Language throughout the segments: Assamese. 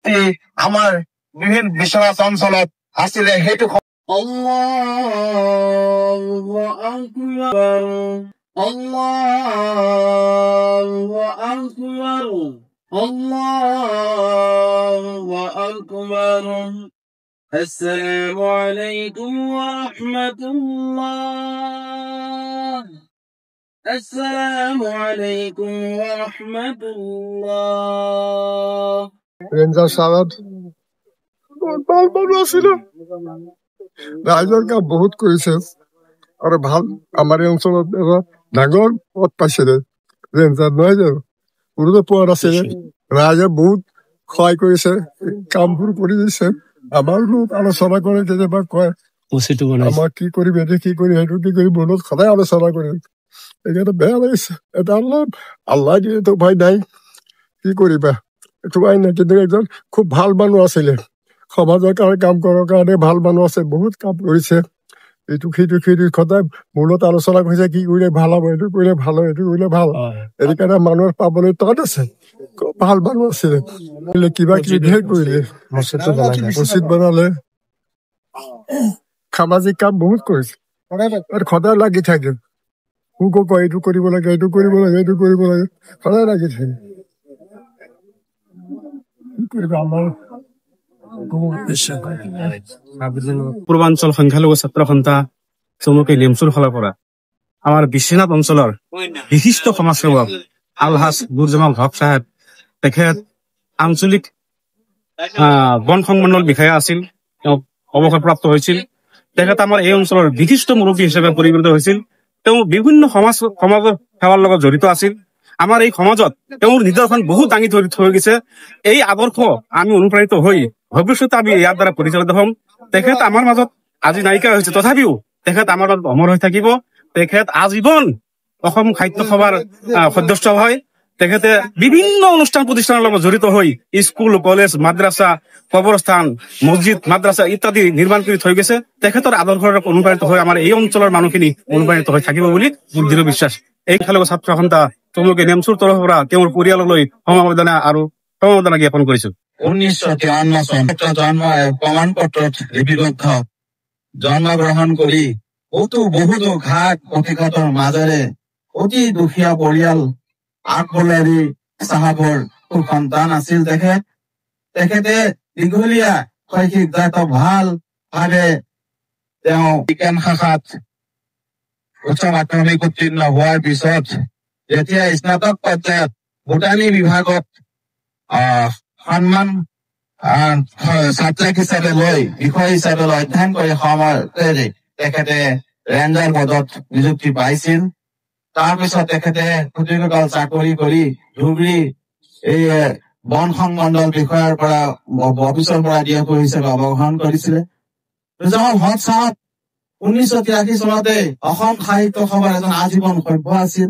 শক্তি আমাৰ বিভিন্ন বিশ্বনাথ অঞ্চলত আছিলে সেইটো আল্লাহু আকবার আল্লাহু আকবার আল্লাহু আকবার আসসালামু আলাইকুম ওয়া রাহমাতুল্লাহ আসসালামু আলাইকুম ওয়া রাহমাতুল্লাহ রেঞ্জার সাহেব ভালো ছিল ৰাইজৰ কাম বহুত কৰিছে আৰু ভাল আমাৰ এই অঞ্চলত ডাঙৰ পদ পাইছিলে ৰেঞ্জাৰ নহয় জানো কোনোতো পোৱা নাছিলে ৰাইজে বহুত সহায় কৰিছে কামবোৰ কৰি দিছে আমাৰ লগত আলোচনা কৰে কেতিয়াবা কয় আমাৰ কি কৰিম এইটো কি কৰিম সেইটো কি কৰিম মনত সদায় আলোচনা কৰিম সেইকাৰণে বেয়া লাগিছে এটা আল্লাহ দিয়েতো উপায় নাই কি কৰিবা এইটো উপায় নাই কিন্তু এজন খুব ভাল মানুহ আছিলে সমাজৰ কাৰণে কাম কৰাৰ কাৰণে ভাল মানুহ আছে বহুত কাম কৰিছে এইটো সেইটো সদায় মূলত আলোচনা কৰিছে কি কৰিলে ভাল হ'ব এইটো কৰিলে ভাল হয় এইটো কৰিলে ভাল এইটো কাৰণে মানুহৰ পাবলৈ তাত আছে খুব ভাল মানুহ আছিলে কিবা কিবি ধেৰ কৰিলে মছজিদ বনালে সামাজিক কাম বহুত কৰিছে সদায় লাগি থাকে মোকো কয় এইটো কৰিব লাগে এইটো কৰিব লাগে এইটো কৰিব লাগে সদায় লাগি থাকে কি কৰিবা আমাৰ পূৰ্বাঞ্চল সংখ্যালঘু ছাত্ৰ সন্থা চমুকৈ নেমচুৰ ফালৰ পৰা আমাৰ বিশ্বনাথ অঞ্চলৰ বিশিষ্ট সমাজসেৱক আলহাজ নুৰজামাল হক চাহেব তেখেত আঞ্চলিক বন সংমণ্ডল বিষয়া আছিল তেওঁ অৱসৰপ্ৰাপ্ত হৈছিল তেখেত আমাৰ এই অঞ্চলৰ বিশিষ্ট মুৰব্বী হিচাপে পৰিগণিত হৈছিল তেওঁ বিভিন্ন সমাজৰ সেৱাৰ লগত জড়িত আছিল আমাৰ এই সমাজত তেওঁৰ নিদৰ্শন বহুত দাঙি থৈ গৈছে এই আদৰ্শ আমি অনুপ্ৰাণিত হৈ ভৱিষ্যতে আমি ইয়াৰ দ্বাৰা পৰিচালিত হ'ম তেখেত আমাৰ মাজত আজি নাইকিয়া হৈছে তথাপিও তেখেত আমাৰ মাজত অমৰ হৈ থাকিব তেখেত আজীৱন অসম সাহিত্য সভাৰ সদস্য হয় তেখেতে বিভিন্ন অনুষ্ঠান প্ৰতিষ্ঠানৰ লগত জড়িত হৈ স্কুল কলেজ মাদ্ৰাছা কবৰস্থান মছজিদ মাদ্ৰাছা ইত্যাদি নিৰ্মাণ কৰি থৈ গৈছে তেখেতৰ আদৰ্শৰ অনুপ্ৰাণিত হৈ আমাৰ এই অঞ্চলৰ মানুহখিনি অনুপ্ৰাণিত হৈ থাকিব বুলি মোৰ দৃঢ় বিশ্বাস এই সংখ্যালঘু ছাত্ৰ সন্থা চমুকৈ নেমচুৰ তৰফৰ পৰা তেওঁৰ পৰিয়াললৈ সমবেদনা জ্ঞাপন কৰিছো 1953 চনত জন্ম প্ৰমাণ পত্ৰত লিপিবদ্ধ জন্মগ্ৰহণ কৰি বহুতো ঘাট প্ৰতিঘাতৰ মাজেৰে অতি দুখীয়া পৰিয়াল আকবৰী চাহাবৰ সন্তান আছিল তেখেতে দীঘলীয়া শৈক্ষিক জাত ভাল ভাৱে তেওঁ বিজ্ঞান শাখাত উচ্চ মাধ্যমিক উত্তীৰ্ণ হোৱাৰ পিছত যেতিয়া স্নাতক পৰ্যায়ত বোটানী বিভাগত সন্মান ছাত্ৰীক হিচাপে লৈ বিষয় হিচাপে লৈ অধ্যয়ন কৰি সময়তে তেখেতে ৰেঞ্জাৰ পদত নিযুক্তি পাইছিল তাৰপিছত তেখেতে সুদীৰ্ঘকাল চাকৰি কৰি ধুবুৰী এই বন সংমণ্ডল বিষয়াৰ পৰা অফিচৰ পৰা ডিএফঅ হিচাপে অৱগ্ৰহণ কৰিছিলে নুৰজামাল হক চাহাব 1983 চনতে অসম সাহিত্য সভাৰ এজন আজীৱন সভ্য আছিল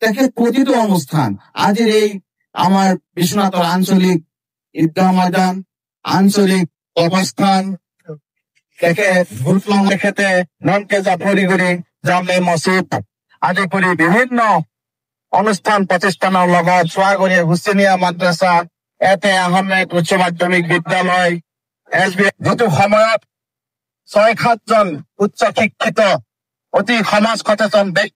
তেখেত প্ৰতিটো অনুষ্ঠান আজিৰ এই আমাৰ বিশ্বনাথৰ আঞ্চলিক ঈদগাহ ময়দান আঞ্চলিক কবৰস্থান তেখেতে ননকে জাফৰি কৰি জামে মছজিদ আদি কৰি বিভিন্ন অনুষ্ঠান প্ৰতিষ্ঠানৰ লগত চোৱাগৰি হুছেইনিয়া মাদ্ৰাছা আহমেদ উচ্চ মাধ্যমিক বিদ্যালয় যিটো সময়ত 6-7জন উচ্চ শিক্ষিত অতি সমাজ সচেতন